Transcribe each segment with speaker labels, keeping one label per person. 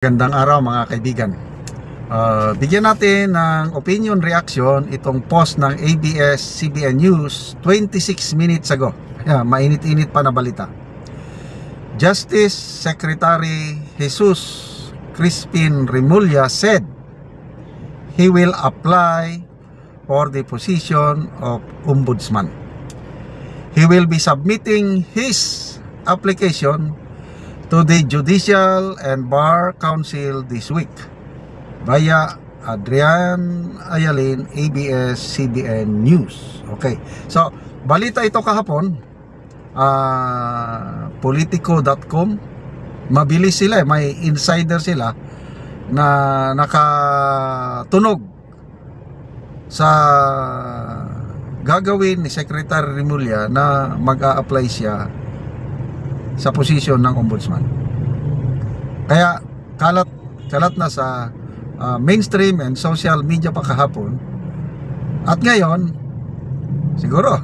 Speaker 1: Gandang araw mga kaibigan. Bigyan natin ng opinion reaction itong post ng ABS-CBN News 26 minutes ago. Mainit-init pa na balita. Justice Secretary Jesus Crispin Remulla said he will apply for the position of Ombudsman. He will be submitting his application to the Judicial and Bar Council this week via Adrian Ayalin, ABS-CBN News. Okay, so balita ito kahapon, Politico.com. Mabilis sila, may insider sila na nakatunog sa gagawin ni Secretary Remulla na mag-a-apply siya sa posisyon ng ombudsman. Kaya kalat na sa mainstream and social media pa kahapon. At ngayon, siguro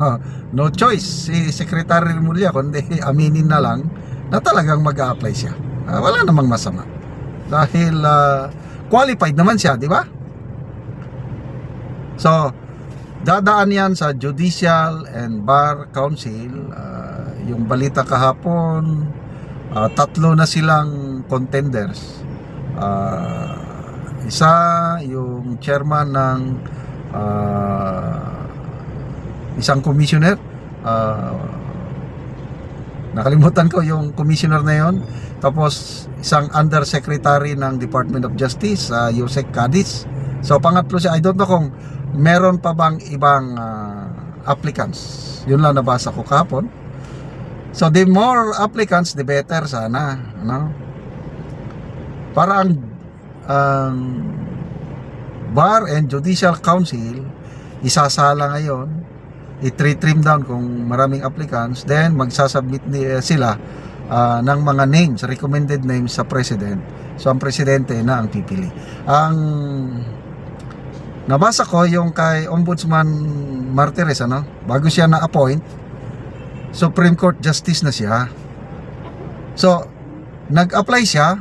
Speaker 1: no choice si Secretary Remulla kundi aminin na lang na talagang mag-a-apply siya. Wala namang masama. Dahil qualified naman siya, di ba? So, dadaan yan sa Judicial and Bar Council. Yung balita kahapon, tatlo na silang contenders. Isa yung chairman ng isang commissioner. Nakalimutan ko yung commissioner na yon. Tapos isang undersecretary ng Department of Justice, Yusek Cadiz. So pangatlo siya. I don't know kung meron pa bang ibang applicants. Yun lang nabasa ko kahapon. So the more applicants, the better sana, ano? Para ang Bar and Judicial Council isasala ngayon, i-trim down kung maraming applicants, then magsasubmit sila ng mga names, recommended names sa President. So ang Presidente na ang pipili. Ang nabasa ko yung kay Ombudsman Martires, ano? Bago siya na-appoint, Supreme Court Justice na siya. So, nag-apply siya,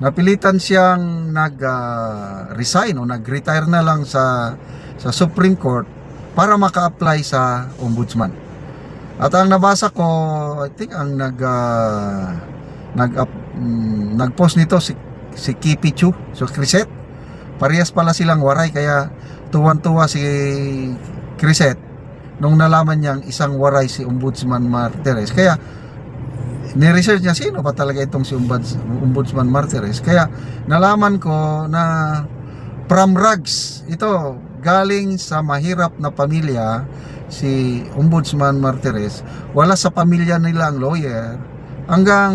Speaker 1: napilitan siyang nag-resign o nag-retire na lang sa Supreme Court para maka-apply sa Ombudsman. At ang nabasa ko, I think ang nag-post nito si Kipi Chu, so Crisette. Parehas pala silang waray, kaya tuwan-tuwa si Crisette nung nalaman niyang isang waray si Ombudsman Martires. Kaya ni-research niya sino ba talaga itong si Ombudsman Martires. Kaya nalaman ko na from rags ito, galing sa mahirap na pamilya si Ombudsman Martires. Wala sa pamilya nila ang lawyer, hanggang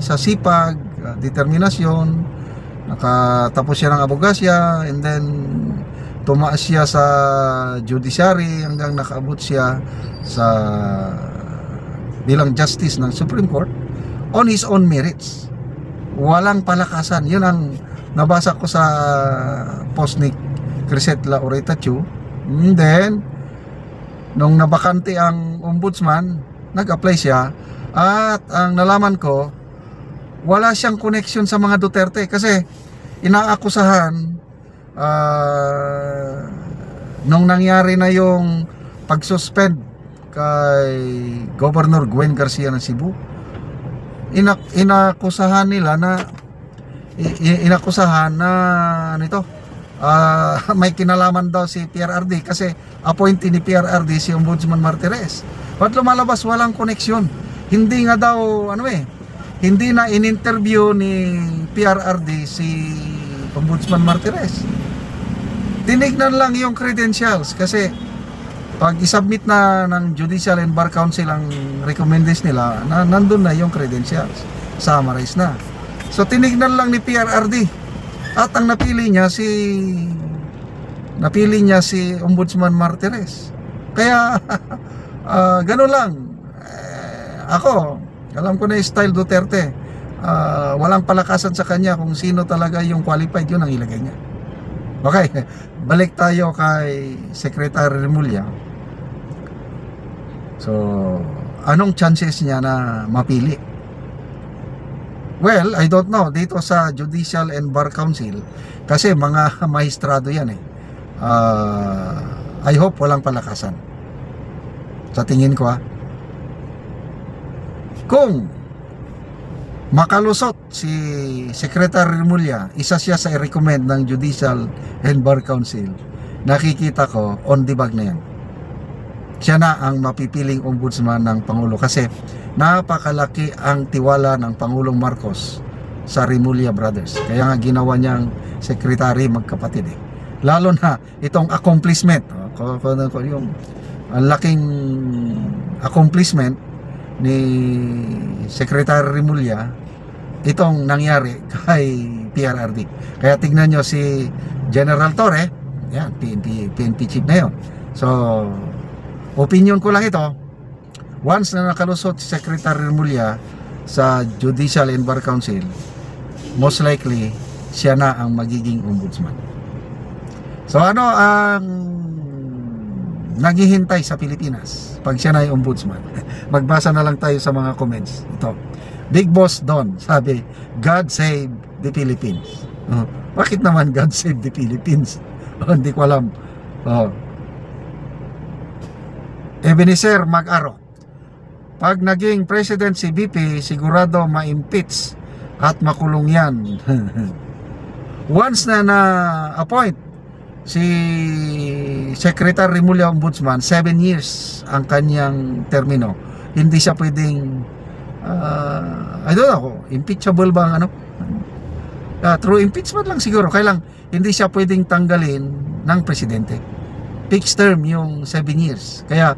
Speaker 1: sa sipag, determinasyon, nakatapos siya ng abogasya, and then tumaas siya sa judiciary hanggang nakaabot siya sa bilang justice ng Supreme Court on his own merits. Walang palakasan. Yun ang nabasa ko sa post ni Crisette Laureta Chu. And then nung nabakante ang ombudsman, nag-apply siya, at ang nalaman ko, wala siyang connection sa mga Duterte kasi inaakusahan nung nangyari na yung pag-suspend kay Governor Gwen Garcia ng Cebu, inakusahan na nito, may kinalaman daw si PRRD kasi appointee ni PRRD si Ombudsman Martires. Ba't lumalabas walang koneksyon? Hindi nga daw hindi na in-interview ni PRRD si Ombudsman Martires. Tinignan lang yung credentials kasi pag isubmit na ng Judicial and Bar Council ang recommendation nila, nandun na yung credentials, summarize na. So tinignan lang ni PRRD, at ang napili niya si Ombudsman Martires. Kaya gano'n lang. Ako, alam ko na yung style Duterte. Walang palakasan sa kanya kung sino talaga yung qualified, yun ang ilagay niya. Okay, balik tayo kay Secretary Remulla. So, anong chances niya na mapili? Well, I don't know. Dito sa Judicial and Bar Council, kasi mga maestrado yan eh. I hope walang palakasan. Sa tingin ko kung makalusot si Secretary Remulla, isa siya sa i-recommend ng Judicial and Bar Council, nakikita ko on the bag na yan. Siya na ang mapipiling ombudsman ng Pangulo kasi napakalaki ang tiwala ng Pangulong Marcos sa Remulla Brothers. Kaya nga ginawa niyang secretary magkapatid eh. Lalo na itong accomplishment, yung ang laking accomplishment ni Secretary Remulla, itong nangyari kay PRRD. Kaya tignan nyo si General Torre, yan, PNP chief na yun. So, opinion ko lang ito, once na nakalusot si Secretary Remulla sa Judicial and Bar Council, most likely siya na ang magiging ombudsman. So ano ang naghihintay sa Pilipinas pag siya na yung ombudsman? Magbasa na lang tayo sa mga comments. Ito, Big Boss Don sabi, God save the Philippines. Bakit naman God save the Philippines? Hindi ko alam. Ebenezer Mag-aro, pag naging president si BP, sigurado ma-impeach at makulong yan. Once na na-appoint si Secretary Remulla Ombudsman, 7 years ang kanyang termino. Hindi siya pwedeng I don't know, impeachable ba ang ano? Through impeachment lang siguro. Kailang hindi siya pwedeng tanggalin ng presidente. Fixed term yung 7 years. Kaya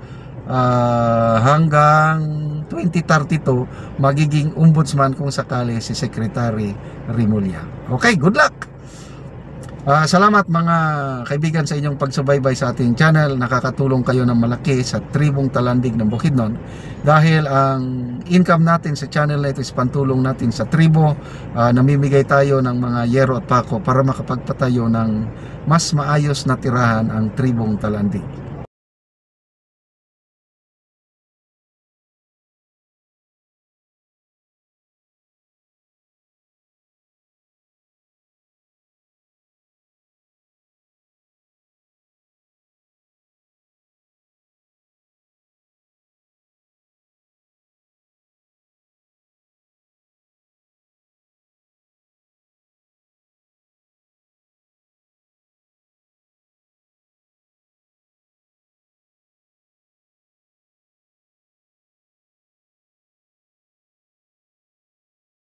Speaker 1: hanggang 2032 magiging ombudsman kung sakali si Secretary Remulla. Okay, good luck! Salamat mga kaibigan sa inyong pagsubaybay sa ating channel. Nakakatulong kayo ng malaki sa tribong Talandig ng Bukidnon dahil ang income natin sa channel na ito is pantulong natin sa tribo. Namimigay tayo ng mga yero at pako para makapagpatayo ng mas maayos na tirahan ang tribong Talandig.